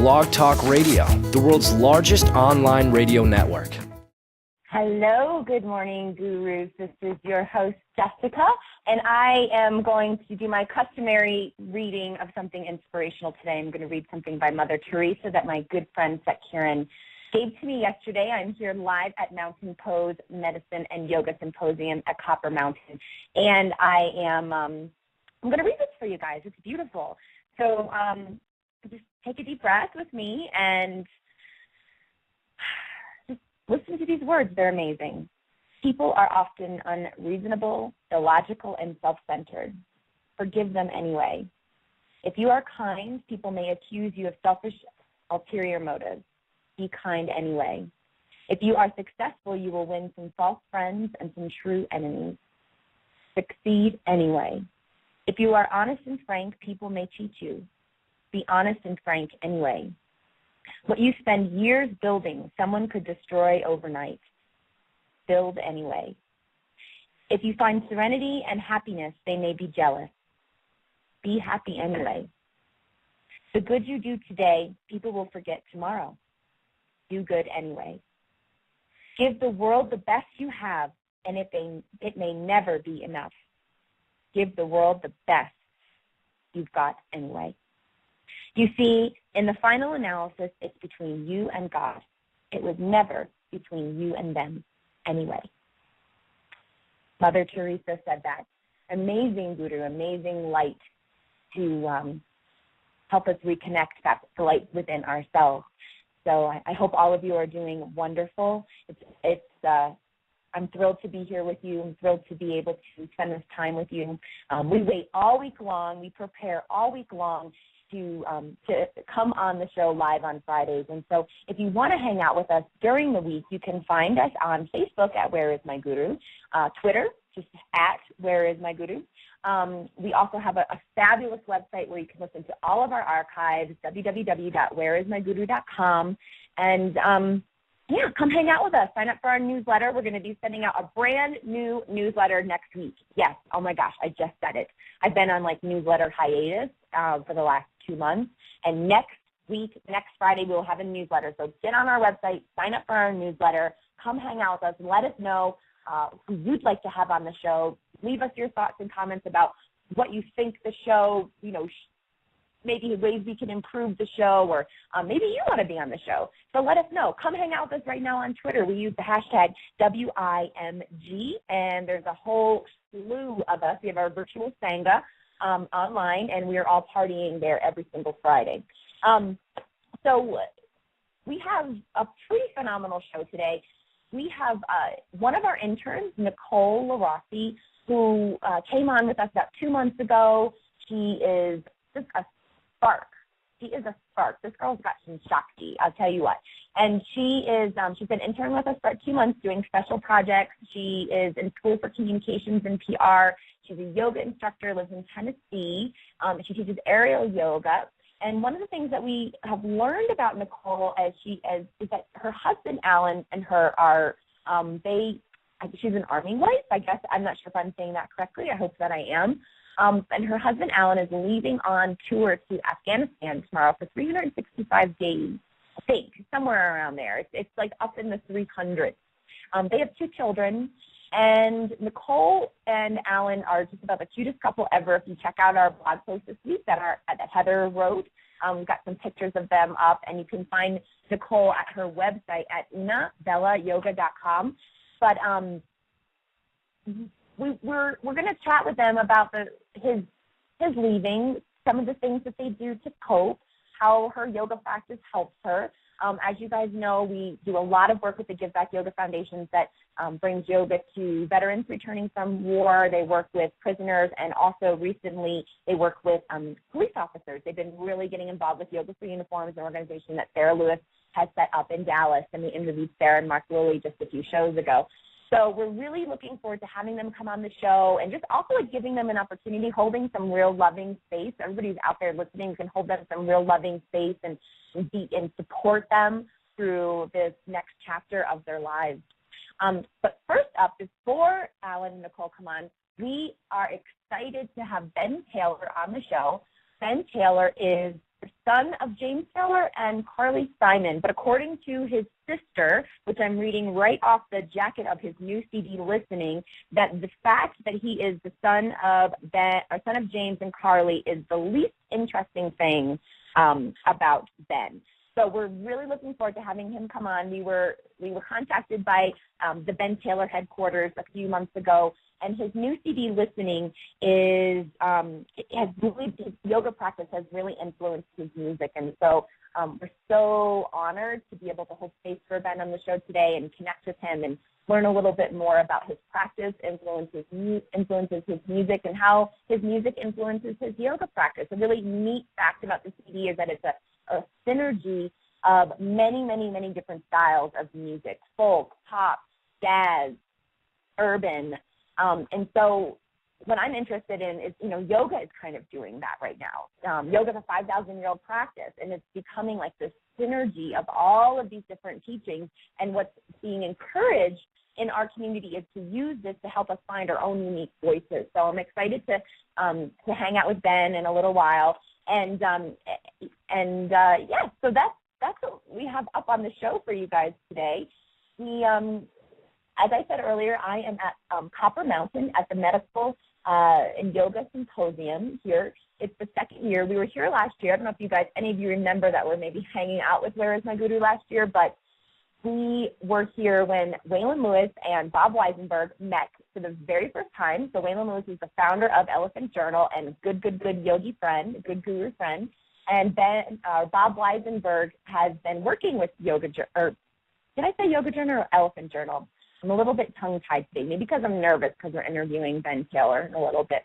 Blog Talk Radio, the world's largest online radio network. Hello, good morning, gurus. This is your host, Jessica, and I am going to do my customary reading of something inspirational today. I'm going to read something by Mother Teresa that my good friend, Seth Kieran, gave to me yesterday. I'm here live at Mountain Pose Medicine and Yoga Symposium at Copper Mountain, and I'm going to read this for you guys. It's beautiful. So just take a deep breath with me and just listen to these words. They're amazing. People are often unreasonable, illogical, and self-centered. Forgive them anyway. If you are kind, people may accuse you of selfish, ulterior motives. Be kind anyway. If you are successful, you will win some false friends and some true enemies. Succeed anyway. If you are honest and frank, people may cheat you. Be honest and frank anyway. What you spend years building, someone could destroy overnight. Build anyway. If you find serenity and happiness, they may be jealous. Be happy anyway. The good you do today, people will forget tomorrow. Do good anyway. Give the world the best you have, and it may never be enough. Give the world the best you've got anyway. You see, in the final analysis, it's between you and God. It was never between you and them anyway. Mother Teresa said that. Amazing guru, amazing light to help us reconnect back to the light within ourselves. So I hope all of you are doing wonderful. I'm thrilled to be here with you. I'm thrilled to be able to spend this time with you. We wait all week long. We prepare all week long to come on the show live on Fridays. And so if you want to hang out with us during the week, you can find us on Facebook at Where Is My Guru, Twitter, just at Where Is My Guru. We also have a fabulous website where you can listen to all of our archives, www.whereismyguru.com. And come hang out with us. Sign up for our newsletter. We're going to be sending out a brand new newsletter next week. Yes, oh my gosh, I just said it. I've been on newsletter hiatus for the last 2 months. And next week, next Friday, we will have a newsletter. So get on our website, sign up for our newsletter, come hang out with us, and let us know who you'd like to have on the show. Leave us your thoughts and comments about what you think the show, maybe ways we can improve the show, or maybe you want to be on the show. So let us know. Come hang out with us right now on Twitter. We use the hashtag WIMG, and there's a whole slew of us. We have our virtual Sangha online, and we are all partying there every single Friday. So we have a pretty phenomenal show today. We have one of our interns, Nicole Larossi, who came on with us about 2 months ago. She is just a spark. She is a spark. This girl's got some Shakti, I'll tell you what. And she's been interning with us for 2 months doing special projects. She is in school for communications and PR. She's a yoga instructor, lives in Tennessee. She teaches aerial yoga. And one of the things that we have learned about Nicole is that her husband, Alan, and her are, she's an Army wife, I guess. I'm not sure if I'm saying that correctly. I hope that I am. And her husband, Alan, is leaving on tour to Afghanistan tomorrow for 365 days, I think, somewhere around there. It's up in the 300s. They have 2 children, and Nicole and Alan are just about the cutest couple ever. If you check out our blog post this week that Heather wrote, we've got some pictures of them up, and you can find Nicole at her website at unabellayoga.com. But we're going to chat with them about his leaving, some of the things that they do to cope, how her yoga practice helps her. As you guys know, we do a lot of work with the Give Back Yoga Foundations that brings yoga to veterans returning from war. They work with prisoners, and also recently they work with police officers. They've been really getting involved with Yoga for Uniforms, an organization that Sarah Lewis has set up in Dallas, and we interviewed Sarah and Mark Lilly just a few shows ago. So we're really looking forward to having them come on the show and just also giving them an opportunity, holding some real loving space. Everybody's out there listening. We can hold them some real loving space and support them through this next chapter of their lives. But first up, before Alan and Nicole come on, we are excited to have Ben Taylor on the show. Ben Taylor is son of James Taylor and Carly Simon. But according to his sister, which I'm reading right off the jacket of his new CD, Listening, that the fact that he is the son of James and Carly is the least interesting thing about Ben. So we're really looking forward to having him come on. We were contacted by the Ben Taylor headquarters a few months ago, and his new CD, Listening, his yoga practice has really influenced his music. And so we're so honored to be able to hold space for Ben on the show today and connect with him and learn a little bit more about his practice, influences his music, and how his music influences his yoga practice. A really neat fact about the CD is that it's a synergy of many, many, many different styles of music: folk, pop, jazz, urban. And so what I'm interested in is, yoga is kind of doing that right now. Yoga is a 5,000-year-old practice, and it's becoming like this synergy of all of these different teachings. And what's being encouraged in our community is to use this to help us find our own unique voices. So I'm excited to hang out with Ben in a little while. So that's what we have up on the show for you guys today. As I said earlier, I am at Copper Mountain at the Medical and Yoga Symposium here. It's the second year. We were here last year. I don't know if any of you remember that were maybe hanging out with Where Is My Guru last year, but we were here when Waylon Lewis and Bob Weisenberg met for the very first time. So Waylon Lewis is the founder of Elephant Journal and good yogi friend, good guru friend. And Bob Weisenberg has been working with Yoga Journal, or did I say Yoga Journal or Elephant Journal? I'm a little bit tongue-tied today, maybe because I'm nervous because we're interviewing Ben Taylor in a little bit.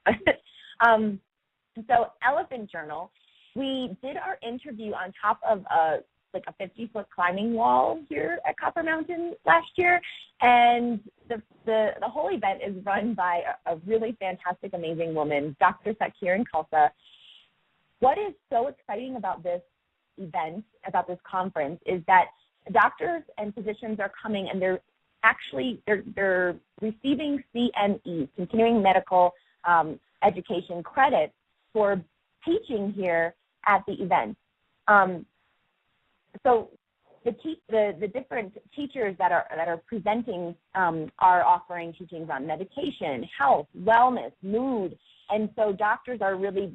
So Elephant Journal, we did our interview on top of a 50-foot climbing wall here at Copper Mountain last year, and the whole event is run by a really fantastic, amazing woman, Dr. Sakiran Khalsa. What is so exciting about this event, about this conference, is that doctors and physicians are coming, and they're receiving CME, continuing medical education credit, for teaching here at the event. So the different teachers that are presenting are offering teachings on meditation, health, wellness, mood. And so doctors are really,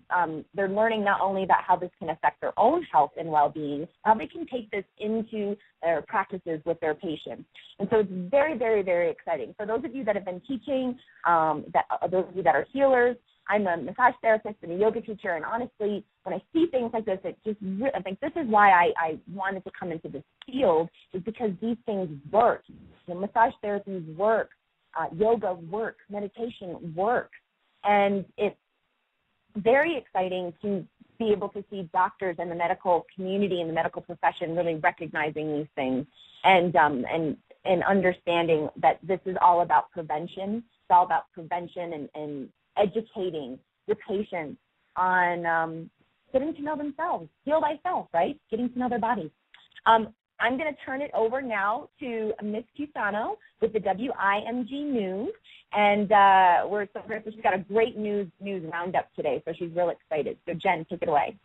they're learning not only about how this can affect their own health and well-being, how they can take this into their practices with their patients. And so it's very, very, very exciting. For those of you that have been teaching, those of you that are healers, I'm a massage therapist and a yoga teacher, and honestly, when I see things like this, I think this is why I wanted to come into this field, is because these things work. Massage therapies work, yoga works, meditation works. And it's very exciting to be able to see doctors and the medical community and the medical profession really recognizing these things and understanding that this is all about prevention. It's all about prevention and educating the patients on getting to know themselves, heal thyself, right? Getting to know their bodies. I'm going to turn it over now to Miss Cusano with the WIMG News, and we're so grateful. She's got a great news roundup today, so she's real excited. So Jen, take it away.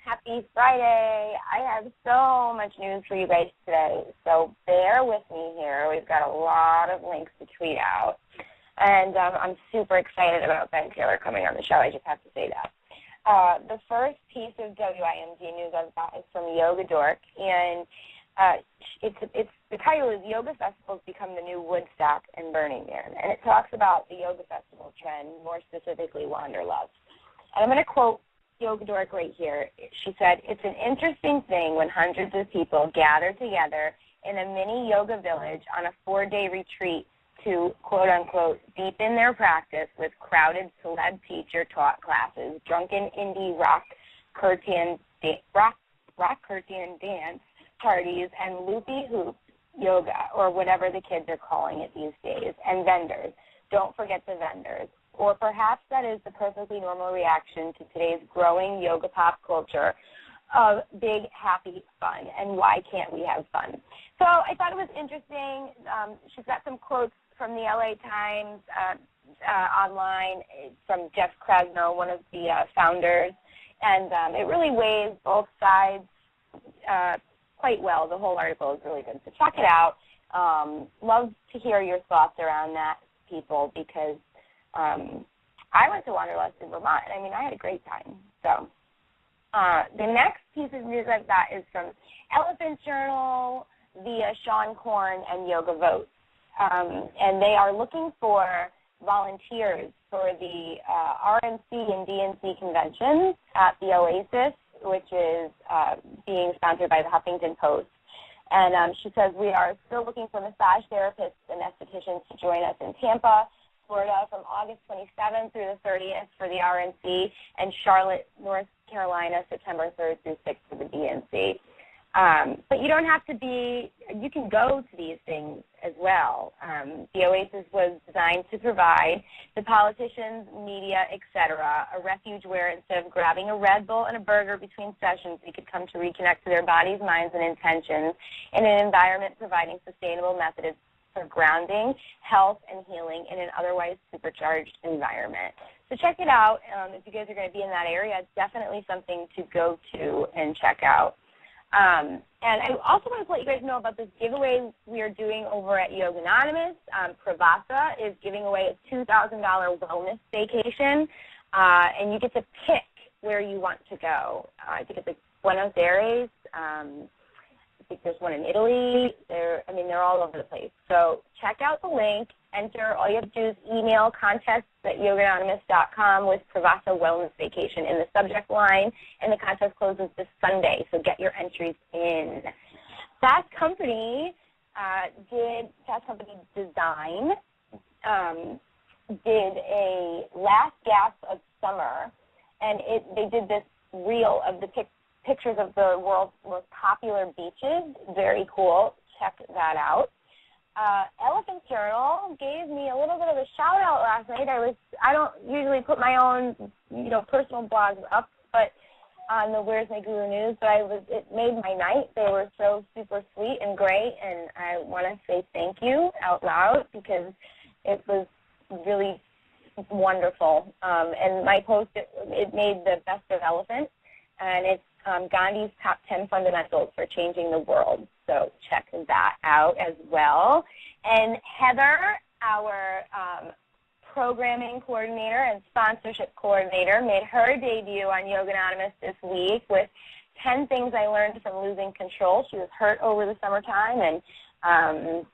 Happy Friday. I have so much news for you guys today, so bear with me here. We've got a lot of links to tweet out, and I'm super excited about Ben Taylor coming on the show. I just have to say that. The first piece of WIMG news I've got is from Yoga Dork, and the title is Yoga Festivals Become the New Woodstock and Burning Man, and it talks about the yoga festival trend, more specifically Wanderlust. And I'm going to quote Yoga Dork right here. She said, "It's an interesting thing when hundreds of people gather together in a mini yoga village on a 4-day retreat to, quote-unquote, deepen their practice with crowded celeb teacher-taught classes, drunken indie rock Kurtian dance parties, and loopy hoop yoga, or whatever the kids are calling it these days, and vendors. Don't forget the vendors. or perhaps that is the perfectly normal reaction to today's growing yoga pop culture of big, happy fun, and why can't we have fun? So I thought it was interesting. She's got some quotes from the LA Times online from Jeff Krasno, one of the founders, and it really weighs both sides quite well. The whole article is really good, so check it out. Love to hear your thoughts around that, people, because I went to Wanderlust in Vermont, and I mean, I had a great time. So the next piece of news I've got is from Elephant Journal via Sean Korn and Yoga Vote. And they are looking for volunteers for the RNC and DNC conventions at the Oasis, which is being sponsored by the Huffington Post. And she says, we are still looking for massage therapists and estheticians to join us in Tampa, Florida, from August 27th through the 30th for the RNC, and Charlotte, North Carolina, September 3rd through 6th for the DNC. But you don't have to be, you can go to these things as well. The Oasis was designed to provide the politicians, media, etc., a refuge where instead of grabbing a Red Bull and a burger between sessions, they could come to reconnect to their bodies, minds, and intentions in an environment providing sustainable methods for grounding, health, and healing in an otherwise supercharged environment. So check it out. If you guys are going to be in that area, it's definitely something to go to and check out. And I also want to let you guys know about this giveaway we are doing over at Yoga Anonymous. Pravasa is giving away a $2,000 wellness vacation, and you get to pick where you want to go. I think it's like Buenos Aires. I think there's one in Italy. They're all over the place. So check out the link. Enter. All you have to do is email contests@yogaanonymous.com with Pravasa Wellness Vacation in the subject line, and the contest closes this Sunday, so get your entries in. Fast Company Design did a last gasp of summer, and they did this reel of the pictures of the world's most popular beaches. Very cool. Check that out. Elephant Journal gave me a little bit of a shout out last night. I don't usually put my own, personal blogs up, but on the Where's My Guru News, but it made my night. They were so super sweet and great, and I want to say thank you out loud because it was really wonderful. And my post, it made the best of Elephant, and it's Gandhi's top 10 fundamentals for changing the world. So check that out as well. And Heather, our programming coordinator and sponsorship coordinator, made her debut on Yoga Anonymous this week with 10 things I learned from losing control. She was hurt over the summertime and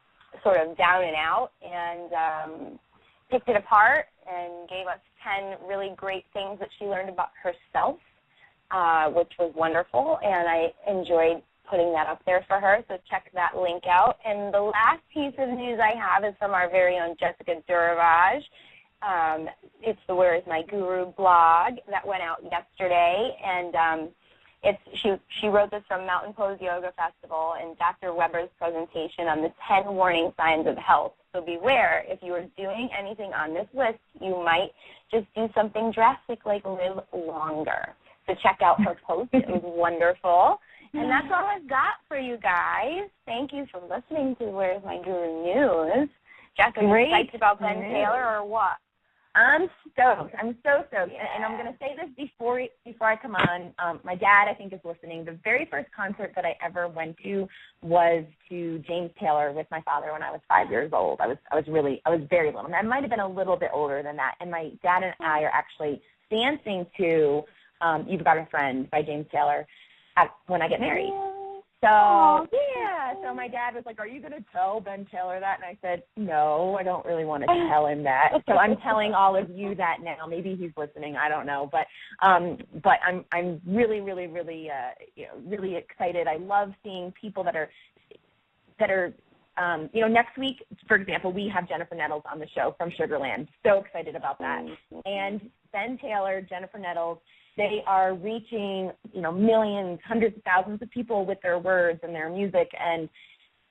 sort of down and out, and picked it apart and gave us 10 really great things that she learned about herself. Which was wonderful, and I enjoyed putting that up there for her, so check that link out. And the last piece of news I have is from our very own Jessica Durivage. It's the Where Is My Guru blog that went out yesterday, and she wrote this from Mountain Pose Yoga Festival and Dr. Weber's presentation on the 10 warning signs of health. So beware, if you are doing anything on this list, you might just do something drastic like live longer. So check out her post. It was wonderful. And that's all I've got for you guys. Thank you for listening to Where's My Guru News. Jess, are you excited about Ben Taylor or what? I'm stoked. I'm so stoked. Yeah. And I'm going to say this before I come on. My dad, I think, is listening. The very first concert that I ever went to was to James Taylor with my father when I was 5 years old. I was very little. And I might have been a little bit older than that. And my dad and I are actually dancing to You've Got a Friend by James Taylor when I get married. So, yeah. So my dad was like, are you going to tell Ben Taylor that? And I said, no, I don't really want to tell him that. So I'm telling all of you that now. Maybe he's listening. I don't know. But I'm really, really, really, really excited. I love seeing people that are next week, for example, we have Jennifer Nettles on the show from Sugarland. So excited about that. And Ben Taylor, Jennifer Nettles, they are reaching, millions, hundreds of thousands of people with their words and their music. And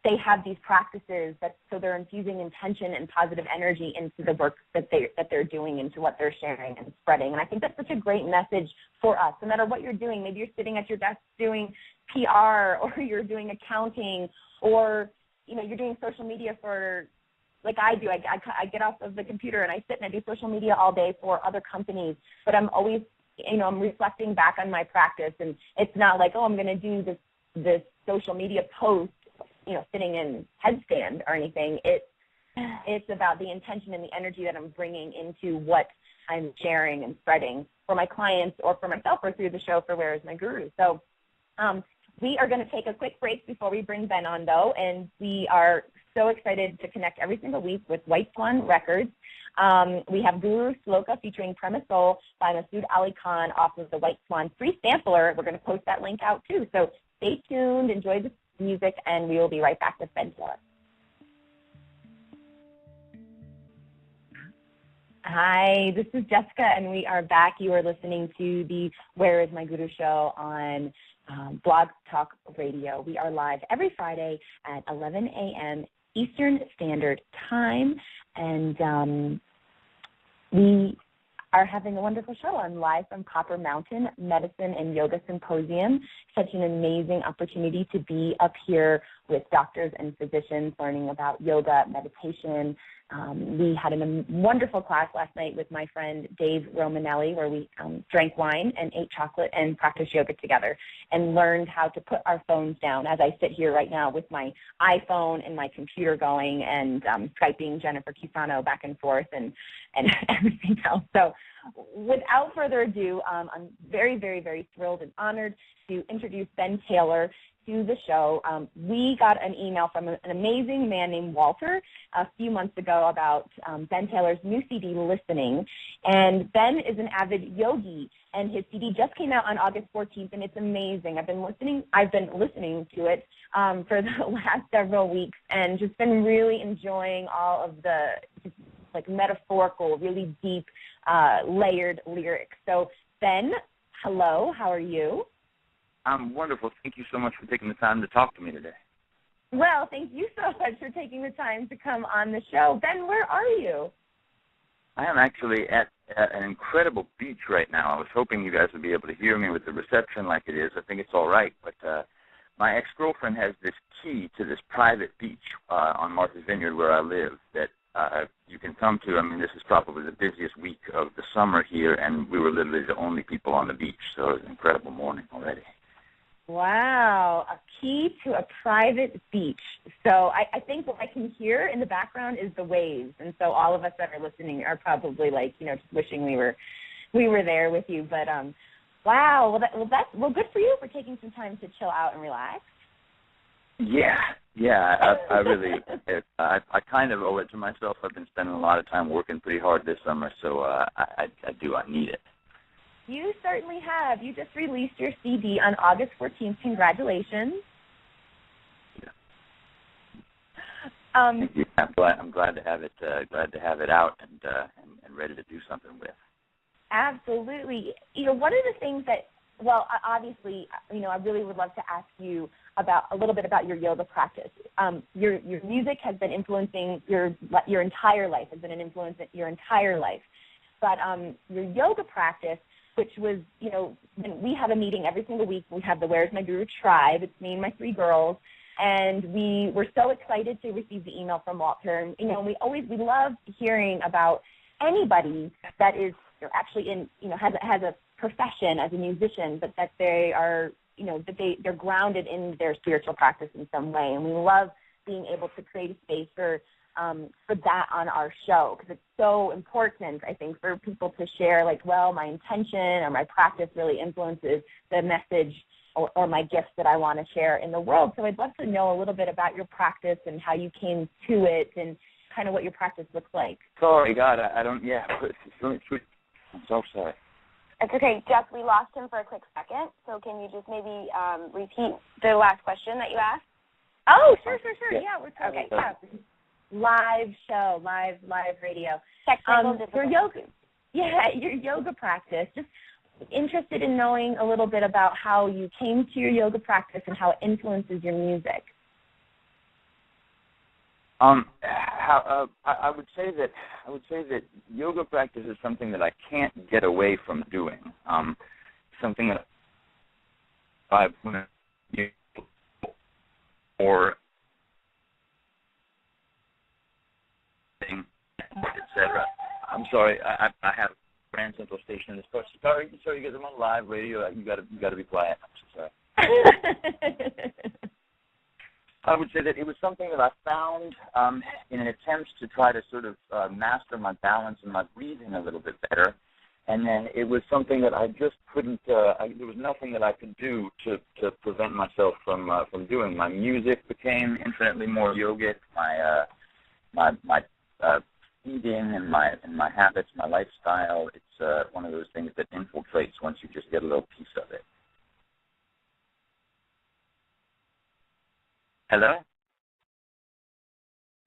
they have these practices so they're infusing intention and positive energy into the work that they're doing, into what they're sharing and spreading. And I think that's such a great message for us. No matter what you're doing, maybe you're sitting at your desk doing PR, or you're doing accounting, or you're doing social media for, like I do. I get off of the computer and I sit and I do social media all day for other companies. But I'm always, I'm reflecting back on my practice, and it's not like, I'm going to do this social media post, sitting in headstand or anything. It's about the intention and the energy that I'm bringing into what I'm sharing and spreading for my clients or for myself or through the show for Where Is My Guru. So we are going to take a quick break before we bring Ben on, though, and we are so excited to connect every single week with White Swan Records. We have Guru Sloka featuring Premise Soul by Masood Ali Khan off of the White Swan free sampler. We're going to post that link out, too. So stay tuned, enjoy the music, and we will be right back with Ben Taylor. Hi, this is Jessica, and we are back. You are listening to the Where Is My Guru show on Blog Talk Radio. We are live every Friday at 11 a.m. Eastern Standard Time, and we are having a wonderful show. I'm live from Copper Mountain Medicine and Yoga Symposium. Such an amazing opportunity to be up here with doctors and physicians learning about yoga, meditation. We had a wonderful class last night with my friend Dave Romanelli, where we drank wine and ate chocolate and practiced yoga together and learned how to put our phones down, as I sit here right now with my iPhone and my computer going and Skyping Jennifer Cusano back and forth and everything else. So without further ado, I'm very, very, very thrilled and honored to introduce Ben Taylor to the show. We got an email from an amazing man named Walter a few months ago about Ben Taylor's new CD, Listening. And Ben is an avid yogi, and his CD just came out on August 14th, and it's amazing. I've been listening to it for the last several weeks, and just been really enjoying all of the like metaphorical, really deep, layered lyrics. So Ben, hello, how are you? I'm wonderful. Thank you so much for taking the time to talk to me today. Well, thank you so much for taking the time to come on the show. Ben, where are you? I am actually at an incredible beach right now. I was hoping you guys would be able to hear me with the reception like it is. I think it's all right. But my ex-girlfriend has this key to this private beach on Martha's Vineyard where I live that you can come to. I mean, this is probably the busiest week of the summer here, and we were literally the only people on the beach. So it was an incredible morning already. Wow, a key to a private beach. So I think what I can hear in the background is the waves, and so all of us that are listening are probably like, just wishing we were there with you. But wow, well, good for you for taking some time to chill out and relax. Yeah. I really, I kind of owe it to myself. I've been spending a lot of time working pretty hard this summer, so I need it. You certainly have. You just released your CD on August 14th. Congratulations. Yeah. Thank you. I'm glad to have it. Glad to have it out and ready to do something with. Absolutely. One of the things that, well, obviously, I really would love to ask you about a little bit about your yoga practice. Your music has been influencing your entire life. Has been an influence your entire life, but your yoga practice, which was, we have a meeting every single week. We have the Where's My Guru Tribe. It's me and my 3 girls. And we were so excited to receive the email from Walter. And, we love hearing about anybody that is actually in, has a profession as a musician, but that they are, that they're grounded in their spiritual practice in some way. And we love being able to create a space for that on our show, because it's so important, I think, for people to share, like, well, my intention or my practice really influences the message or my gifts that I want to share in the world. So I'd love to know a little bit about your practice and how you came to it and kind of what your practice looks like. Sorry, God, I don't, I'm so sorry. It's okay. Jeff, we lost him for a quick second, so can you just maybe repeat the last question that you asked? Oh, sure. Yeah, we're totally live show, live radio. Your yoga practice. Just interested in knowing a little bit about how you came to your yoga practice and how it influences your music. I would say that yoga practice is something that I can't get away from doing. Something that I've or etc. I'm sorry, I have Grand Central Station in this course. Sorry, you guys, I'm on live radio. You got to be quiet. I'm so sorry. I would say that it was something that I found in an attempt to try to sort of master my balance and my breathing a little bit better. And then it was something that I just couldn't. There was nothing that I could do to prevent myself from doing. My music became infinitely more yogic. My eating and my habits, my lifestyle. It's one of those things that infiltrates once you just get a little piece of it. Hello?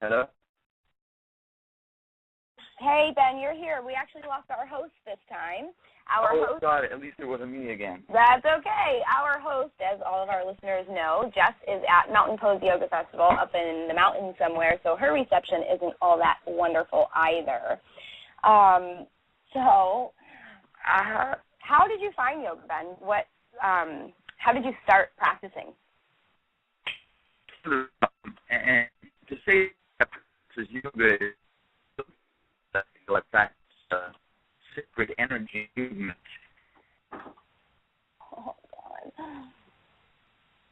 Hello? Hey, Ben, you're here. We actually lost our host this time. Our host. God, at least it wasn't me again. That's okay. Our host, as all of our listeners know, Jess is at Mountain Pose Yoga Festival up in the mountains somewhere, so her reception isn't all that wonderful either. So, how did you find yoga, Ben? How did you start practicing? And to say that yoga is like that sacred energy movement. Oh, God.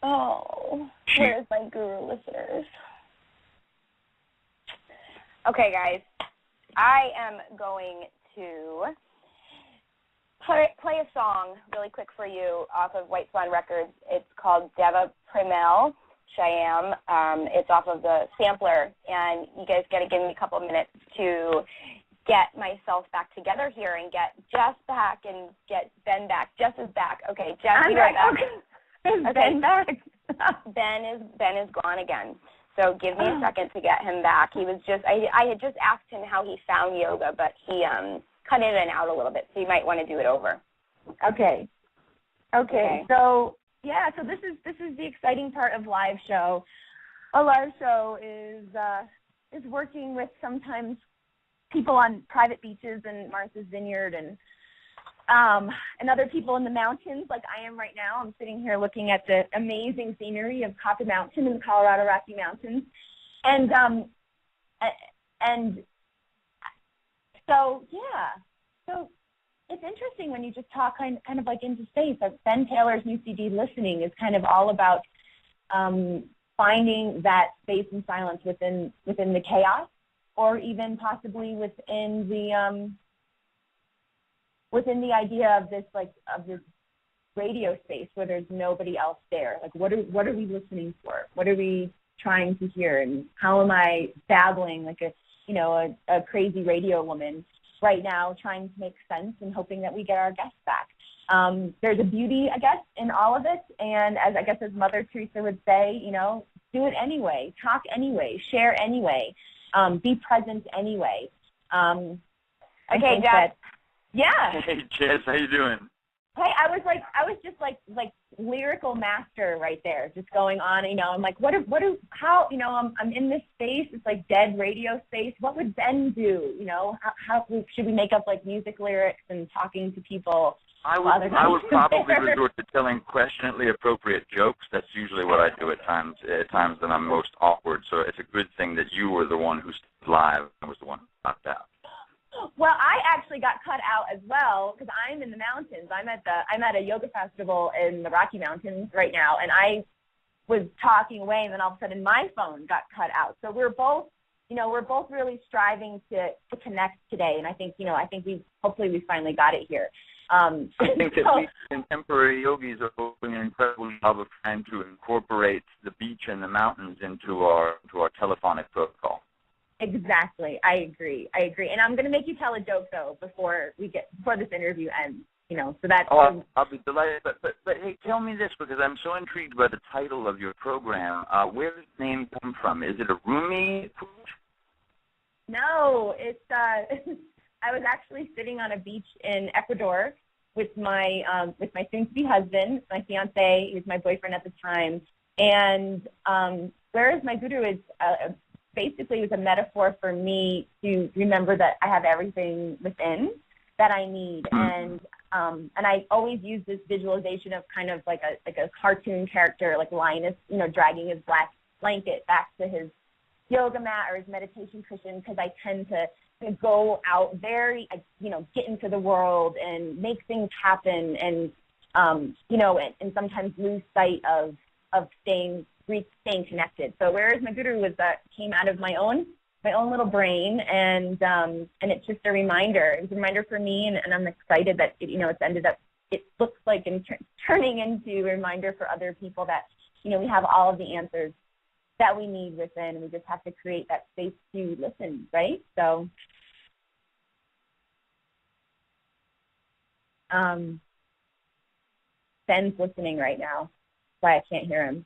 Oh, where's my guru listeners? Okay, guys, I am going to play a song really quick for you off of White Swan Records. It's called Deva Primel Shyam. It's off of the sampler, and you guys got to give me a couple minutes to get myself back together here and get Jess back and get Ben back. Jess is back. Okay, Jess, you're back. Okay. Ben back. Ben is gone again. So give me a second to get him back. He was just I had just asked him how he found yoga, but he cut in and out a little bit, so you might want to do it over. Okay. So yeah, so this is the exciting part of live show. A live show is working with sometimes people on private beaches and Martha's Vineyard and other people in the mountains like I am right now. I'm sitting here looking at the amazing scenery of Copper Mountain in the Colorado Rocky Mountains. And so, yeah. So it's interesting when you just talk kind of like into space. Ben Taylor's new CD, Listening, is kind of all about finding that space and silence within the chaos, or even possibly within the idea of this radio space where there's nobody else there. Like, what are we listening for? What are we trying to hear? And how am I babbling like a crazy radio woman right now, trying to make sense and hoping that we get our guests back? There's a beauty, I guess, in all of it. And as Mother Teresa would say, do it anyway, talk anyway, share anyway. Be present anyway. Okay, Jess. Yeah. Hey, Jess, how you doing? Hey, I was just like lyrical master right there, just going on. I'm like, I'm in this space. It's like dead radio space. What would Ben do? How should we make up like music lyrics and talking to people? I would probably resort to telling questionably appropriate jokes. That's usually what I do at times that I'm most awkward. So it's a good thing that you were the one who stayed live and I was the one who popped out. Well, I actually got cut out as well because I'm in the mountains. I'm at a yoga festival in the Rocky Mountains right now, and I was talking away, and then all of a sudden my phone got cut out. So we're both really striving to connect today, and I think we hopefully finally got it here. I think that we contemporary yogis are doing an incredible job of trying to incorporate the beach and the mountains into our telephonic protocol. Exactly, I agree, and I'm going to make you tell a joke though before this interview ends. So that. Oh, I'll be delighted. But hey, tell me this, because I'm so intrigued by the title of your program. Where does the name come from? Is it a Rumi? No, it's. I was actually sitting on a beach in Ecuador with my soon-to-be husband, my fiance, he was my boyfriend at the time, and where is my guru is basically was a metaphor for me to remember that I have everything within that I need. And I always use this visualization of kind of like a cartoon character, like Linus, dragging his black blanket back to his yoga mat or his meditation cushion, because I tend to go out very, get into the world and make things happen, and and sometimes lose sight of staying connected. So whereas my guru was came out of my own little brain, and it's just a reminder. It was a reminder for me, and I'm excited that it's ended up. It looks like turning into a reminder for other people that we have all of the answers that we need within. We just have to create that space to listen, right? So, Ben's listening right now. That's why I can't hear him.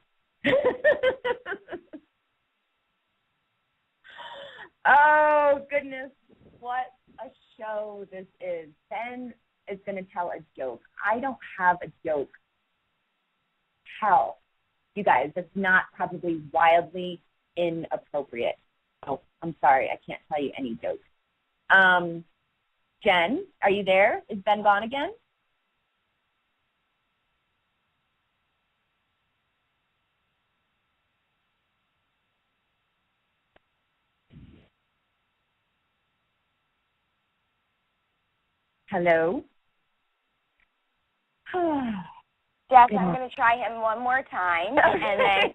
Oh, goodness. What a show this is. Ben is going to tell a joke. I don't have a joke. Hell, you guys, that's not probably wildly inappropriate. Oh, I'm sorry. I can't tell you any jokes. Jen, are you there? Is Ben gone again? Hello? Jess, I'm going to try him one more time, and then,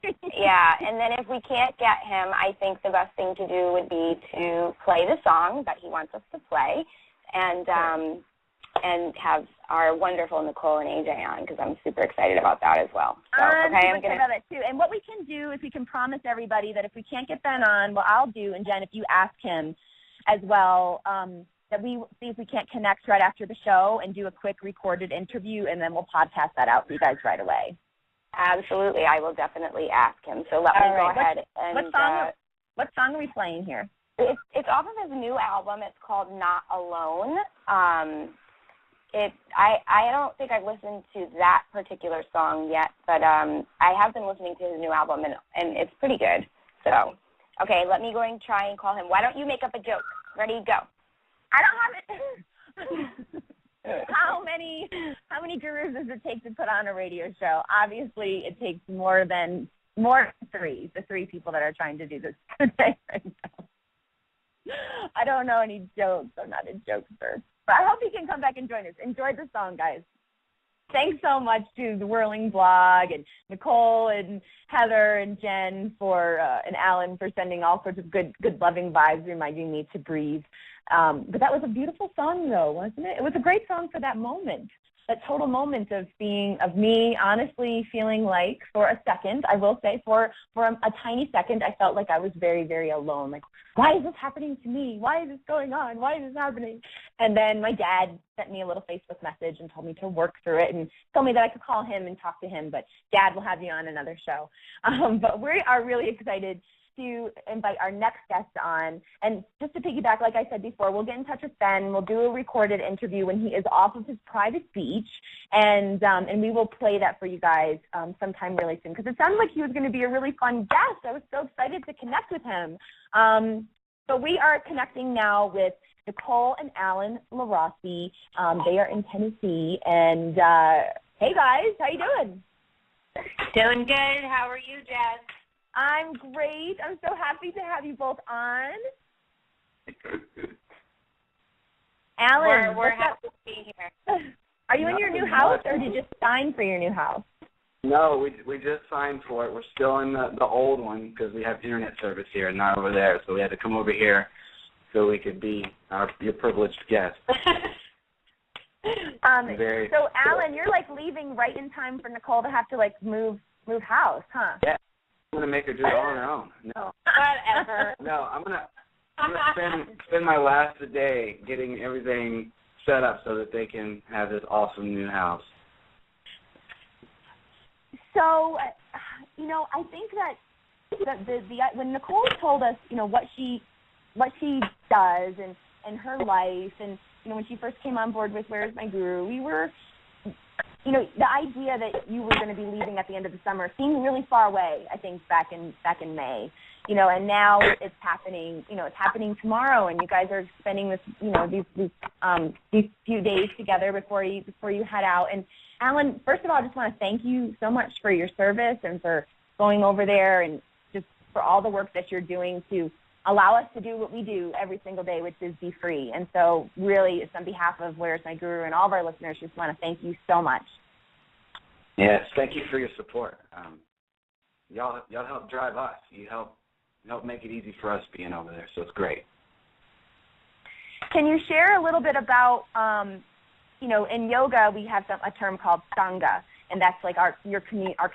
and then if we can't get him, I think the best thing to do would be to play the song that he wants us to play, and have our wonderful Nicole and AJ on, because I'm super excited about that as well. So, I'm excited about it too. And what we can do is we can promise everybody that if we can't get Ben on, what I'll do, and Jen, if you ask him as well, that we see if we can't connect right after the show and do a quick recorded interview, and then we'll podcast that out for you guys right away. Absolutely. I will definitely ask him. So let me go ahead. What song are we playing here? It's off of his new album. It's called Not Alone. I don't think I've listened to that particular song yet, but I have been listening to his new album, and it's pretty good. So, okay, let me go and try and call him. Why don't you make up a joke? Ready, go. I don't have it. How many gurus does it take to put on a radio show? Obviously, it takes more than three. The three people that are trying to do this today right now. I don't know any jokes. I'm not a jokester. But I hope you can come back and join us. Enjoy the song, guys. Thanks so much to the Whirling Blog, and Nicole and Heather and Jen and Alan for sending all sorts of good loving vibes, reminding me to breathe. But that was a beautiful song, though, wasn't it? It was a great song for that moment, that total moment of me honestly feeling like, for a second, I will say, for a tiny second, I felt like I was very, very alone. Like, why is this happening to me? Why is this going on? Why is this happening? And then my dad sent me a little Facebook message and told me to work through it, and told me that I could call him and talk to him. But Dad will have you on another show. But we are really excited to invite our next guest on. And just to piggyback, like I said before, we'll get in touch with Ben. We'll do a recorded interview when he is off of his private beach, and we will play that for you guys sometime really soon, because it sounded like he was going to be a really fun guest. I was so excited to connect with him. So we are connecting now with Nicole and Alan Larossi. They are in Tennessee. And hey, guys, how you doing? Doing good. How are you, Jess? I'm great. I'm so happy to have you both on. Alan, we're happy to be here. Are you in your new house, or did you just sign for your new house? No, we just signed for it. We're still in the old one because we have internet service here and not over there. So we had to come over here so we could be your privileged guest. So, Alan, you're like leaving right in time for Nicole to have to like move house, huh? Yeah, I'm gonna make her do it all on her own. No, whatever. No, I'm gonna spend my last day getting everything set up so that they can have this awesome new house. So, I think that when Nicole told us, what she does and her life, and when she first came on board with Where's My Guru, we were the idea that you were going to be leaving at the end of the summer seemed really far away, I think, back in May. And now it's happening. It's happening tomorrow, and you guys are spending this, these few days together before you head out. And Alan, first of all, I just want to thank you so much for your service and for going over there and just for all the work that you're doing to allow us to do what we do every single day, which is be free. And so really, it's on behalf of Where's My Guru and all of our listeners, just want to thank you so much. Yes, thank you for your support. Y'all help drive us. You help make it easy for us being over there, so it's great. Can you share a little bit about, in yoga we have a term called sangha, and that's like our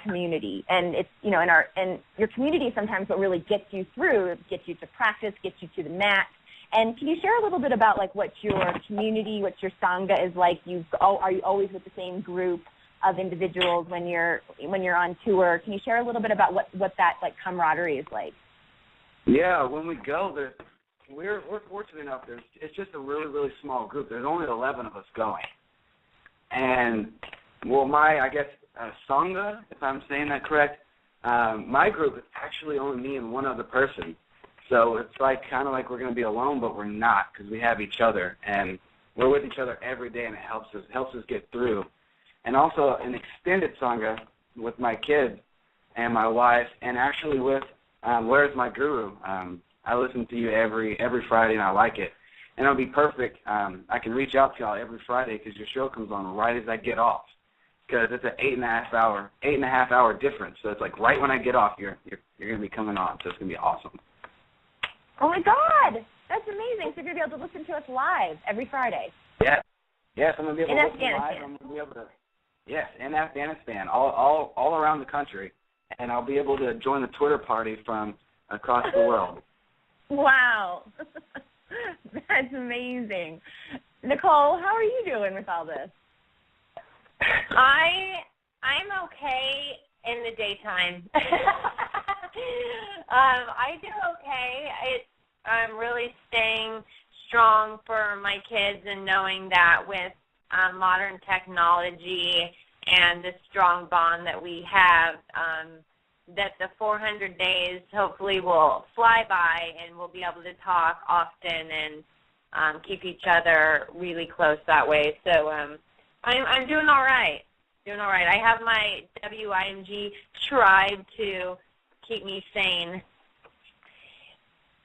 community, and it's and your community is sometimes what really gets you through, gets you to practice, gets you to the mat. And can you share a little bit about like what your community, what your sangha is like? Are you always with the same group of individuals when you're on tour? Can you share a little bit about what that like camaraderie is like? Yeah, when we go, we're fortunate enough. It's just a really, really small group. There's only 11 of us going, and my sangha, if I'm saying that correct, my group is actually only me and one other person. So it's kind of like we're going to be alone, but we're not because we have each other, and we're with each other every day, and it helps us get through. And also an extended sangha with my kids and my wife, and actually with Where's My Guru. I listen to you every Friday, and I like it. And it'll be perfect. I can reach out to y'all every Friday because your show comes on right as I get off, because it's an 8.5 hour difference. So it's like right when I get off, you're going to be coming on. So it's going to be awesome. Oh my God, that's amazing! So you're going to be able to listen to us live every Friday. Yeah. Yes, I'm going to be able to listen live. I'm going to be able to. Yes, in Afghanistan, all around the country, and I'll be able to join the Twitter party from across the world. Wow, that's amazing. Nicole, how are you doing with all this? I'm okay in the daytime. I do okay. I'm really staying strong for my kids and knowing that with modern technology and the strong bond that we have, that the 400 days hopefully will fly by and we'll be able to talk often and keep each other really close that way. So I'm doing all right. I have my WIMG tribe to keep me sane.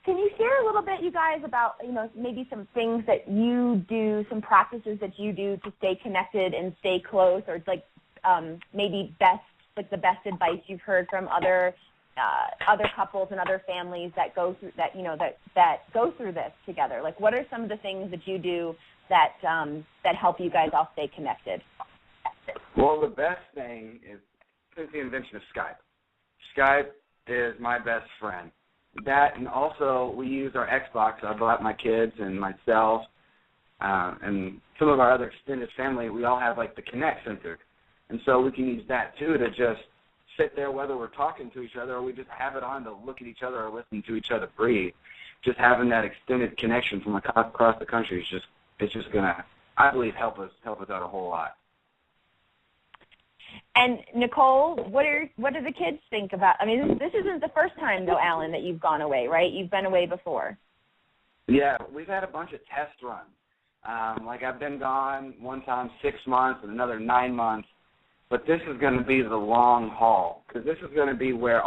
Can you share a little bit, you guys, about maybe some things that you do, some practices that you do to stay connected and stay close, or like maybe the best advice you've heard from other couples and other families that go through that go through this together? Like, what are some of the things that you do that help you guys all stay connected? Well, the best thing is since the invention of Skype. Skype is my best friend. That, and also we use our Xbox. I brought my kids and myself and some of our other extended family. We all have like the Connect Center, and so we can use that too to just sit there whether we're talking to each other or we just have it on to look at each other or listen to each other breathe. Just having that extended connection from across the country is just gonna, I believe, help us out a whole lot. And Nicole, what do the kids think about? I mean, this isn't the first time, though, Alan, that you've gone away, right? You've been away before. Yeah, we've had a bunch of test runs. Like I've been gone one time 6 months and another 9 months, but this is going to be the long haul because this is going to be where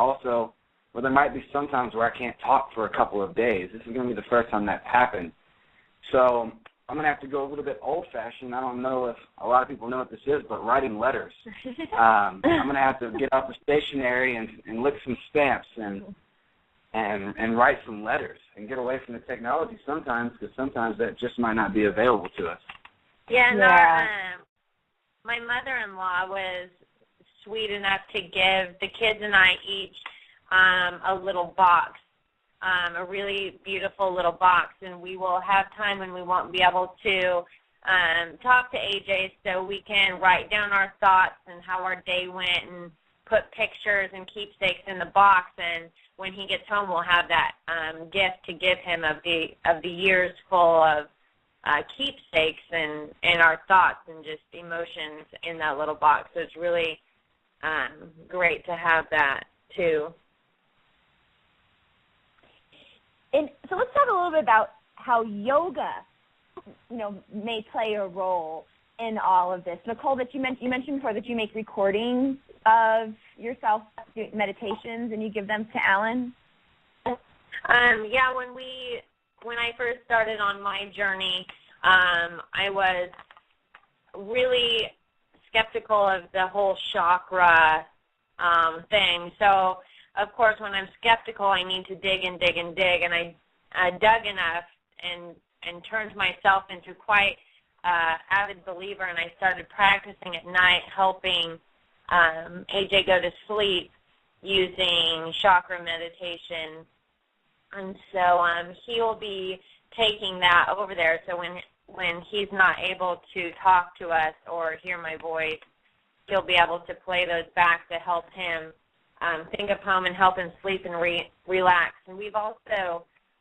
there might be sometimes where I can't talk for a couple of days. This is going to be the first time that's happened. So I'm going to have to go a little bit old-fashioned. I don't know if a lot of people know what this is, but writing letters. I'm going to have to get off the stationery and lick some stamps and write some letters and get away from the technology sometimes because sometimes that just might not be available to us. Yeah, and my mother-in-law was sweet enough to give the kids and I each a little box. A really beautiful little box, and we will have time when we won't be able to talk to AJ so we can write down our thoughts and how our day went and put pictures and keepsakes in the box, and when he gets home we'll have that gift to give him of the years full of keepsakes and our thoughts and just emotions in that little box. So it's really great to have that too. And so let's talk a little bit about how yoga, may play a role in all of this. Nicole, that you mentioned before that you make recordings of yourself doing meditations and you give them to Alan. Yeah, when I first started on my journey, I was really skeptical of the whole chakra thing. So, of course, when I'm skeptical, I need to dig and dig and dig, and I dug enough and turned myself into quite avid believer, and I started practicing at night, helping AJ go to sleep using chakra meditation. And so he will be taking that over there. So when he's not able to talk to us or hear my voice, he'll be able to play those back to help him think of home and help him sleep and relax. And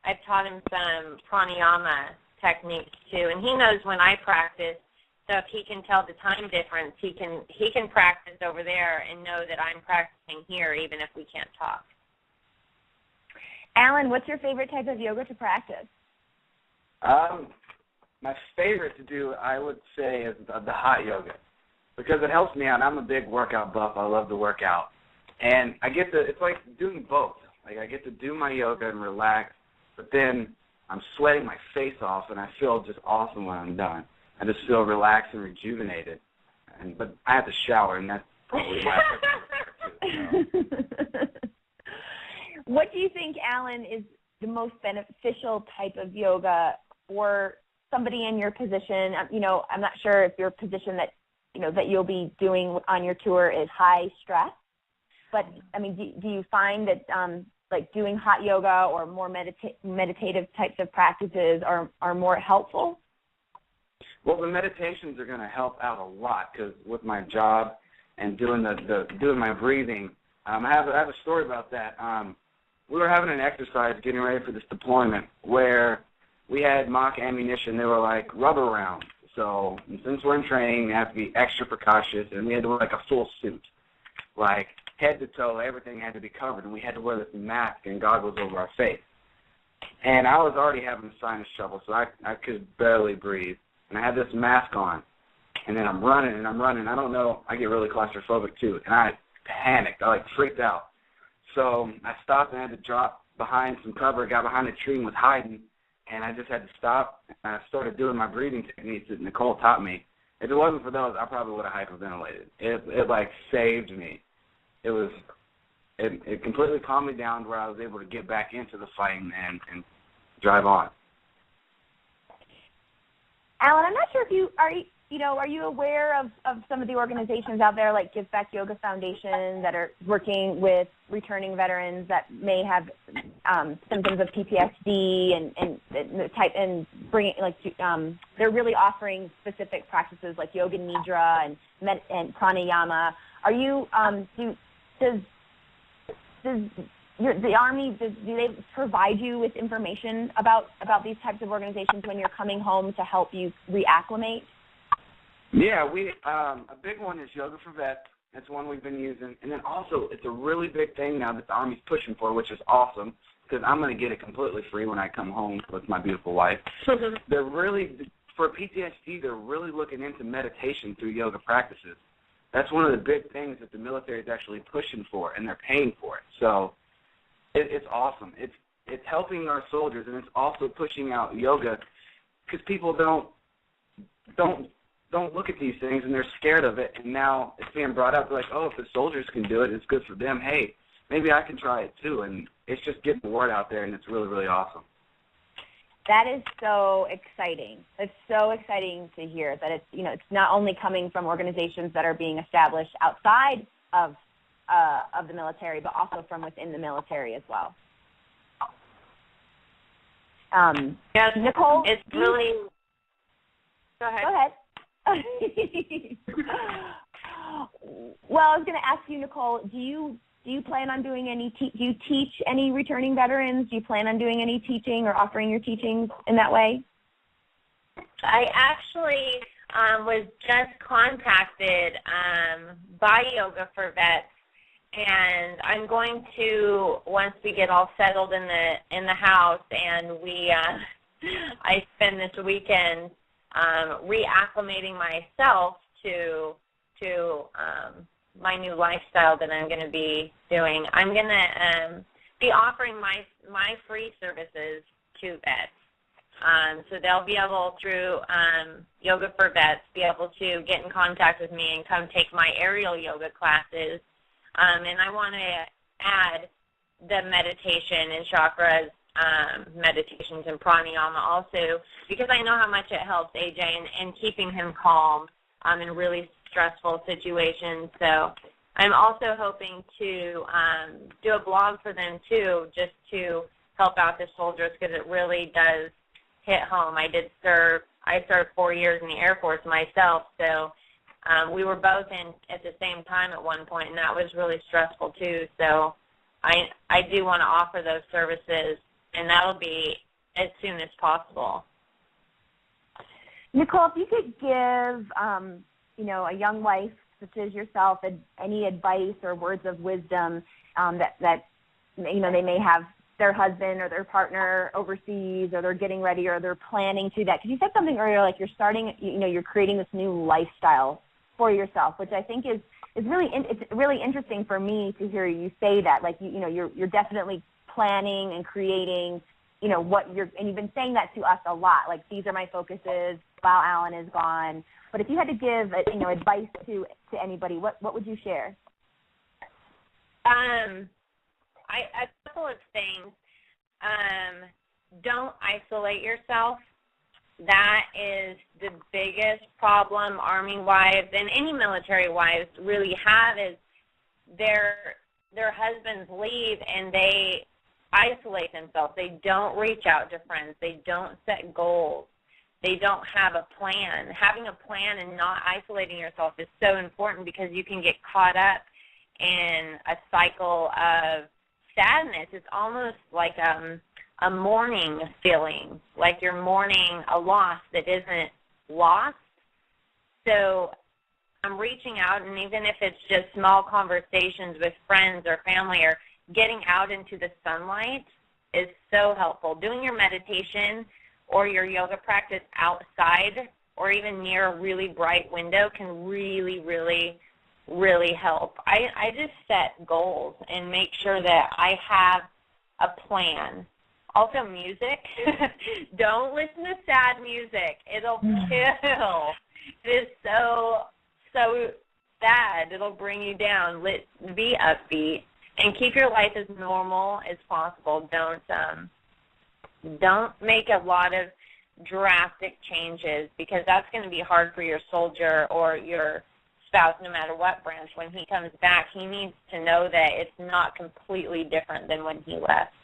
I've taught him some pranayama techniques too, and he knows when I practice. So if he can tell the time difference, he can practice over there and know that I'm practicing here, even if we can't talk. Alan, what's your favorite type of yoga to practice? My favorite to do, I would say, is the hot yoga, because it helps me out. I'm a big workout buff. I love to work out. And it's like doing both. Like I get to do my yoga and relax, but then I'm sweating my face off, and I feel just awesome when I'm done. I just feel relaxed and rejuvenated. But I have to shower, and that's probably my favorite too. What do you think, Alan, is the most beneficial type of yoga for somebody in your position? I'm not sure if your position that you'll be doing on your tour is high stress, but do you find that like doing hot yoga or more meditative types of practices are more helpful? Well, the meditations are going to help out a lot, because with my job and doing doing my breathing, I have a story about that. We were having an exercise getting ready for this deployment where we had mock ammunition. They were like rubber rounds. So since we're in training, we have to be extra precautious, and we had to wear like a full suit, like head to toe, everything had to be covered, and we had to wear this mask and goggles over our face. And I was already having sinus trouble, so I could barely breathe, and I had this mask on, and then I'm running. I don't know, I get really claustrophobic too, and I panicked. I freaked out. So I stopped and I had to drop behind some cover, got behind a tree and was hiding, and I just had to stop. And I started doing my breathing techniques that Nicole taught me. If it wasn't for those, I probably would have hyperventilated. It saved me. It completely calmed me down to where I was able to get back into the fighting and drive on. Alan, I'm not sure if are you aware of some of the organizations out there like Give Back Yoga Foundation that are working with returning veterans that may have symptoms of PTSD and bringing they're really offering specific practices like yoga nidra and pranayama. Are you does the Army, do they provide you with information about these types of organizations when you're coming home to help you reacclimate? Yeah, a big one is Yoga for Vets. That's one we've been using. And then also, it's a really big thing now that the Army's pushing for, which is awesome, because I'm going to get it completely free when I come home with my beautiful wife. They're really, for PTSD, they're really looking into meditation through yoga practices. That's one of the big things that the military is actually pushing for, and they're paying for it. So it's awesome. It's helping our soldiers, and it's also pushing out yoga, because people don't look at these things, and they're scared of it, and now it's being brought up. They're like, oh, if the soldiers can do it, it's good for them. Hey, maybe I can try it too, and it's just getting the word out there, and it's really, really awesome. That is so exciting. It's so exciting to hear that it's not only coming from organizations that are being established outside of the military, but also from within the military as well. Yes, Nicole, it's really. Go ahead. Well, I was going to ask you, Nicole, do you plan on doing do you teach any returning veterans? Do you plan on doing any teaching or offering your teachings in that way? I actually was just contacted by Yoga for Vets, and I'm going to, once we get all settled in the house, and I spend this weekend reacclimating myself to my new lifestyle that I'm going to be doing. I'm going to be offering my free services to vets. So they'll be able, through Yoga for Vets, be able to get in contact with me and come take my aerial yoga classes. And I want to add the meditation and chakras, meditations and pranayama also, because I know how much it helps AJ in keeping him calm in really stressful situations. So I'm also hoping to do a blog for them too, just to help out the soldiers, because it really does hit home. I served 4 years in the Air Force myself, so we were both in at the same time at one point, and that was really stressful too. So I do want to offer those services, and that'll be as soon as possible. Nicole, if you could give a young wife such as yourself any advice or words of wisdom that they may have their husband or their partner overseas, or they're getting ready, or they're planning to that. Because you said something earlier, like you're starting, you're creating this new lifestyle for yourself, which I think is it's really interesting for me to hear you say that. Like you're definitely planning and creating, and you've been saying that to us a lot. Like, these are my focuses while Alan is gone. But if you had to give advice to anybody, what would you share? A couple of things. Don't isolate yourself. That is the biggest problem Army wives and any military wives really have, is their husbands leave and they isolate themselves. They don't reach out to friends. They don't set goals. They don't have a plan. Having a plan and not isolating yourself is so important, because you can get caught up in a cycle of sadness. It's almost like a mourning feeling, like you're mourning a loss that isn't lost. So I'm reaching out, and even if it's just small conversations with friends or family, or getting out into the sunlight is so helpful. Doing your meditation or your yoga practice outside or even near a really bright window can really, really, really help. I just set goals and make sure that I have a plan. Also, music. Don't listen to sad music. It'll kill. It is so sad. It'll bring you down. Be upbeat and keep your life as normal as possible. Don't make a lot of drastic changes, because that's going to be hard for your soldier or your spouse, no matter what branch. When he comes back, he needs to know that it's not completely different than when he left.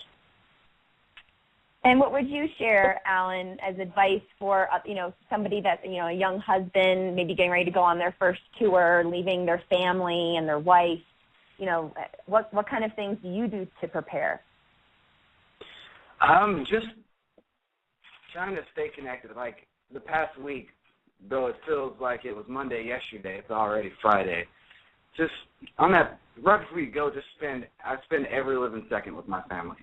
And what would you share, Alan, as advice for somebody that's a young husband, maybe getting ready to go on their first tour, leaving their family and their wife? What kind of things do you do to prepare? Just trying to stay connected. Like the past week, though it feels like it was Monday yesterday, it's already Friday. Just on that, right before you go, I spend every living second with my family,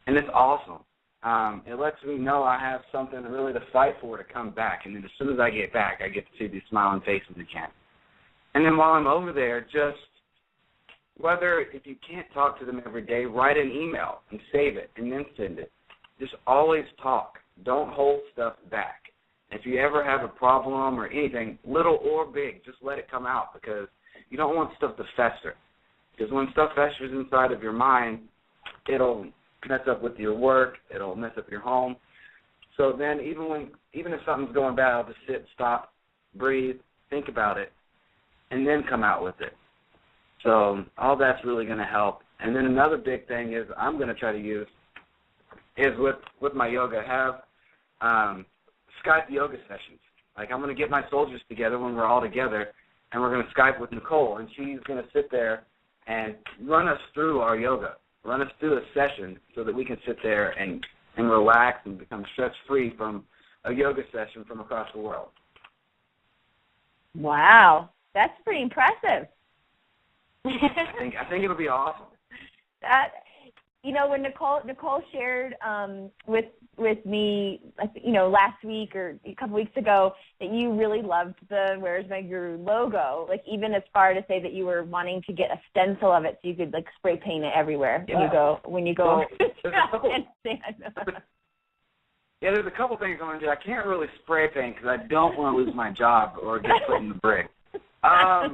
and it's awesome. It lets me know I have something really to fight for to come back, and then as soon as I get back, I get to see these smiling faces again. And then while I'm over there, just if you can't talk to them every day, write an email and save it and then send it. Just always talk. Don't hold stuff back. If you ever have a problem or anything, little or big, just let it come out, because you don't want stuff to fester. Because when stuff festers inside of your mind, it'll mess up with your work. It'll mess up your home. So then even if something's going bad, I'll just sit, stop, breathe, think about it, and then come out with it. So all that's really going to help. And then another big thing is I'm going to try to use is with my yoga, have Skype yoga sessions. Like, I'm going to get my soldiers together when we're all together, and we're going to Skype with Nicole, and she's going to sit there and run us through our yoga, run us through a session so that we can sit there and relax and become stress-free from a yoga session from across the world. Wow, that's pretty impressive. I think it'll be awesome. That, you know, when Nicole shared with me, you know, last week or a couple weeks ago that you really loved the Where's My Guru logo, like even as far to say that you were wanting to get a stencil of it so you could like spray paint it everywhere when you go. Yeah, there's a couple things I want to do. I can't really spray paint because I don't want to lose my job or get put in the brig. I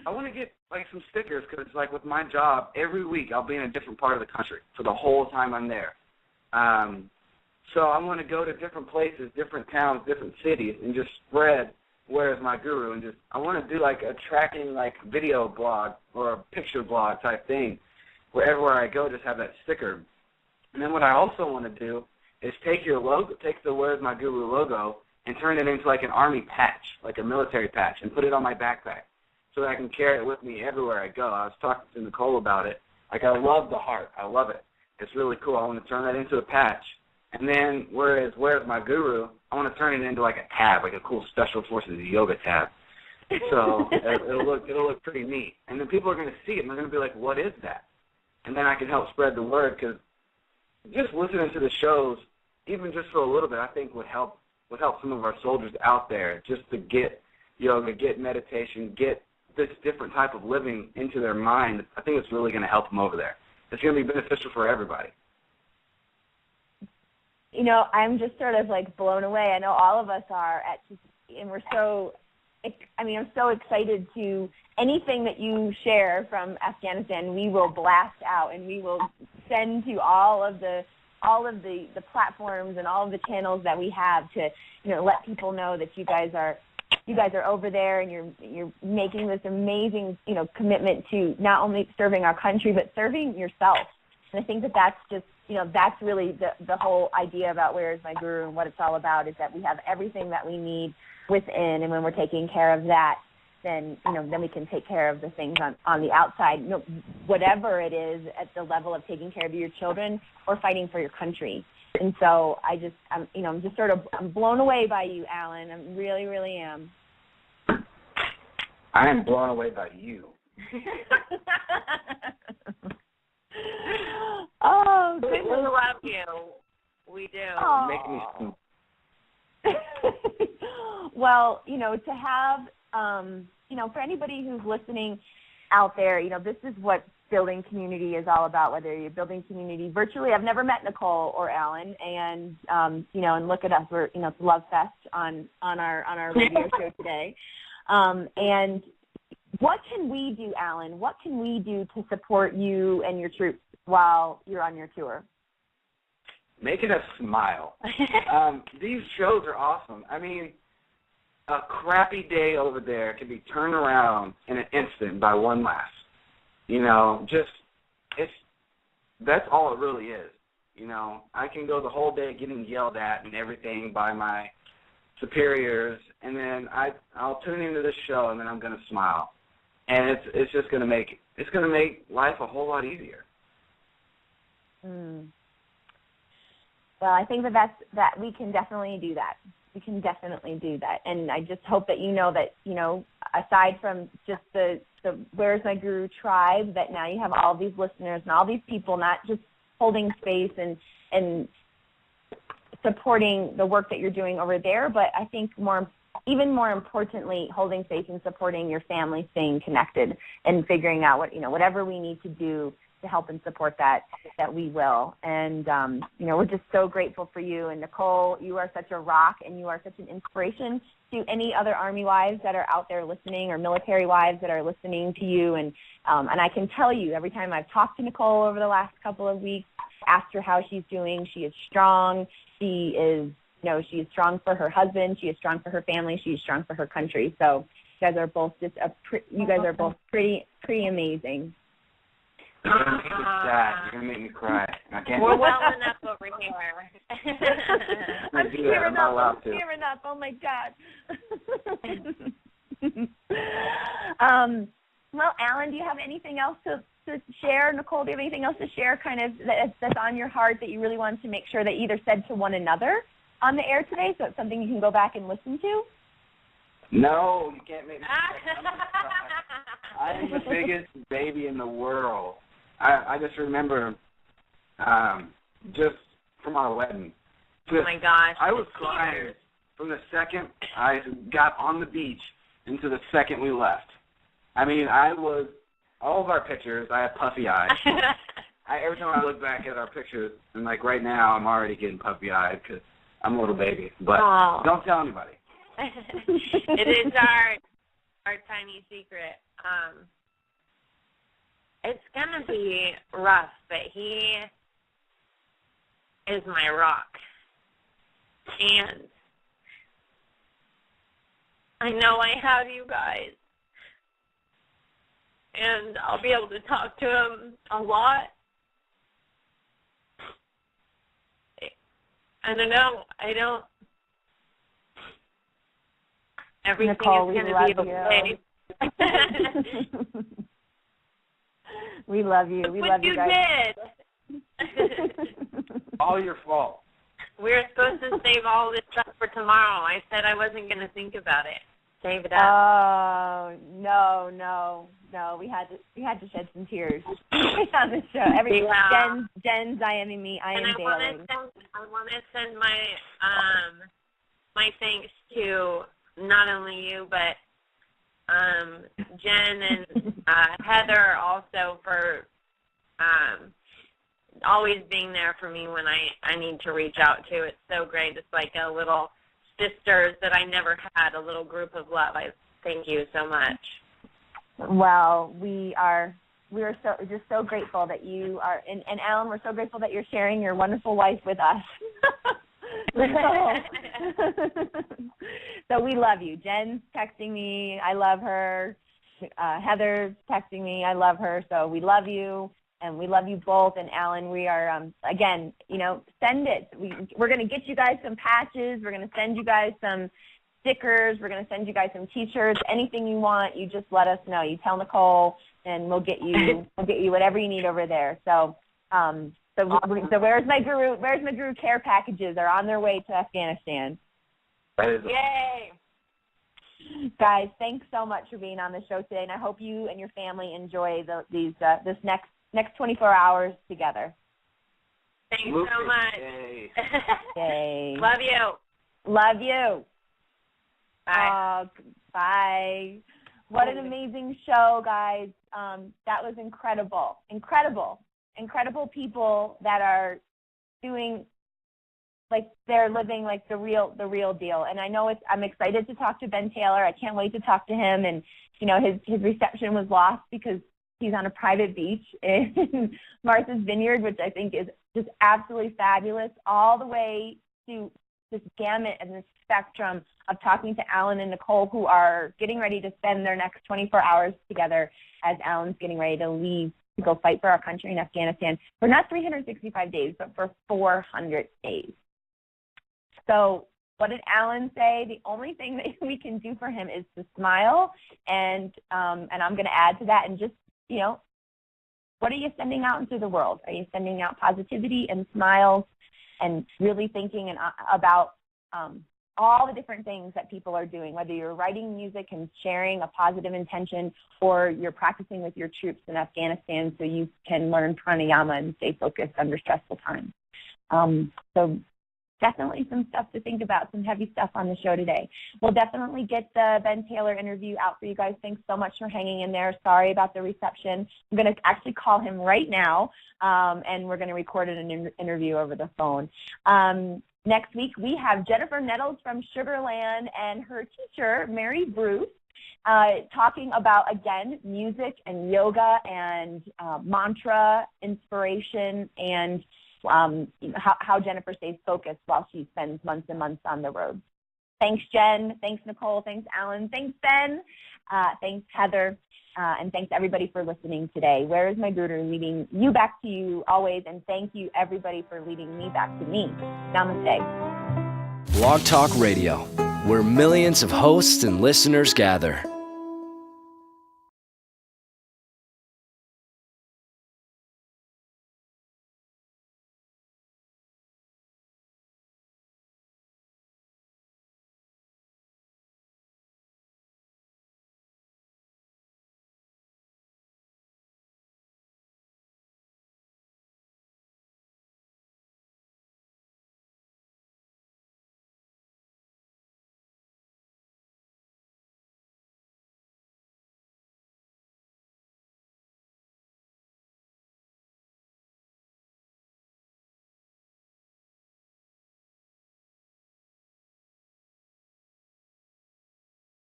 want to get like some stickers because it's like with my job, every week I'll be in a different part of the country for the whole time I'm there. So I want to go to different places, different towns, different cities, and just spread Where's My Guru, and just I want to do like a tracking like video blog or a picture blog type thing, where everywhere I go, just have that sticker. And then what I also want to do is take your logo, take the Where's My Guru logo, and turn it into like an army patch, like a military patch, and put it on my backpack so that I can carry it with me everywhere I go. I was talking to Nicole about it. Like, I love the heart. I love it. It's really cool. I want to turn that into a patch. And then Where's My Guru, I want to turn it into like a tab, like a cool Special Forces yoga tab. So it'll look pretty neat. And then people are going to see it, and they're going to be like, what is that? And then I can help spread the word, because just listening to the shows, even just for a little bit, I think would help some of our soldiers out there just to get yoga, get meditation, get this different type of living into their mind. I think it's really going to help them over there. It's going to be beneficial for everybody. You know, I'm just sort of like blown away. I know all of us are and we're so, I mean, I'm so excited to anything that you share from Afghanistan, we will blast out and we will send to all of the platforms and all of the channels that we have to, you know, let people know that you guys are over there and you're making this amazing, you know, commitment to not only serving our country but serving yourself. And I think that that's just, you know, that's really the whole idea about Where's My Guru and what it's all about, is that we have everything that we need within, and when we're taking care of that, then, you know, then we can take care of the things on the outside, you know, whatever it is at the level of taking care of your children or fighting for your country. And so I'm blown away by you, Alan. I really, really am. I am blown away by you. Oh, we love you. We do. Oh. Make me Well, you know, to have, you know, for anybody who's listening out there, you know, this is what building community is all about, whether you're building community virtually. I've never met Nicole or Alan, and, you know, and look at us. We're, you know, it's Love Fest on our radio show today. And what can we do, Alan? What can we do to support you and your troops while you're on your tour? Making us smile. These shows are awesome. I mean, a crappy day over there can be turned around in an instant by one laugh. You know, that's all it really is. You know, I can go the whole day getting yelled at and everything by my superiors, and then I'll tune into this show, and then I'm going to smile. And it's just going to make life a whole lot easier. Well, I think that we can definitely do that. We can definitely do that. And I just hope that you know that, you know, aside from just the Where's My Guru tribe, that now you have all these listeners and all these people not just holding space and supporting the work that you're doing over there, but I think even more importantly, holding space and supporting your family, staying connected and figuring out whatever we need to do to help and support that we will. And, you know, we're just so grateful for you. And Nicole, you are such a rock, and you are such an inspiration to any other Army wives that are out there listening, or military wives that are listening to you. And I can tell you, every time I've talked to Nicole over the last couple of weeks, asked her how she's doing, she is strong. She is strong for her husband. She is strong for her family. She is strong for her country. So you guys are both pretty amazing. You're going to make me sad. You're going to make me cry. I can't. We're well enough over here. I'm tearing up. Oh, my God. Well, Alan, do you have anything else to share? Nicole, do you have anything else to share kind of that's on your heart that you really wanted to make sure that you either said to one another on the air today, so it's something you can go back and listen to? No, you can't make me. I am the biggest baby in the world. I just remember just from our wedding. Oh, my gosh. I was crying from the second I got on the beach into the second we left. I mean, all of our pictures, I have puffy eyes. Every time I look back at our pictures, and like right now, I'm already getting puffy-eyed because I'm a little baby. But don't tell anybody. It is our tiny secret. It's going to be rough, but he is my rock. And I know I have you guys. And I'll be able to talk to him a lot. I don't know. Everything Nicole, is going to be okay. We love you. We love you guys. Did. All your fault. We were supposed to save all this stuff for tomorrow. I said I wasn't going to think about it. Save it up. Oh, no. We had to shed some tears on the show. Jen's IMing me. I am Daly. I want to send my thanks to not only you, but Jen and Heather also for always being there for me when I need to reach out to. It's so great. It's like a little sisters that I never had, a little group of love. I thank you so much. Well, we are so grateful that you are, and Alan, we're so grateful that you're sharing your wonderful life with us. So we love you. Jen's texting me. I love her. Heather's texting me. I love her. So we love you, and we love you both. And Alan, we are, again, send it. We're going to get you guys some patches. We're going to send you guys some stickers. We're going to send you guys some T-shirts. Anything you want, you just let us know. You tell Nicole, and we'll get you whatever you need over there. So where's my guru? Where's my guru care packages? Are on their way to Afghanistan. Yay! Guys, thanks so much for being on the show today, and I hope you and your family enjoy this next 24 hours together. Thanks so much. Yay. Love you. Love you. Bye. Bye. What an amazing show, guys. That was incredible. Incredible people that are doing, like, they're living like the real deal. And I know I'm excited to talk to Ben Taylor. I can't wait to talk to him. And, his reception was lost because he's on a private beach in Martha's Vineyard, which I think is just absolutely fabulous, all the way to this gamut and this spectrum of talking to Alan and Nicole, who are getting ready to spend their next 24 hours together as Alan's getting ready to leave to go fight for our country in Afghanistan for not 365 days, but for 400 days. So what did Alan say? The only thing that we can do for him is to smile, and I'm going to add to that, and just, what are you sending out into the world? Are you sending out positivity and smiles and really thinking about all the different things that people are doing, whether you're writing music and sharing a positive intention or you're practicing with your troops in Afghanistan so you can learn pranayama and stay focused under stressful times. So definitely some stuff to think about, some heavy stuff on the show today. We'll definitely get the Ben Taylor interview out for you guys. Thanks so much for hanging in there. Sorry about the reception. I'm going to actually call him right now, and we're going to record an interview over the phone. Next week, we have Jennifer Nettles from Sugarland and her teacher, Mary Bruce, talking about, again, music and yoga and mantra inspiration and how Jennifer stays focused while she spends months and months on the road. Thanks, Jen. Thanks, Nicole. Thanks, Alan. Thanks, Ben. Thanks, Heather. And thanks, everybody, for listening today. Where is my guru? Leading you back to you always. And thank you, everybody, for leading me back to me. Namaste. Blog Talk Radio, where millions of hosts and listeners gather.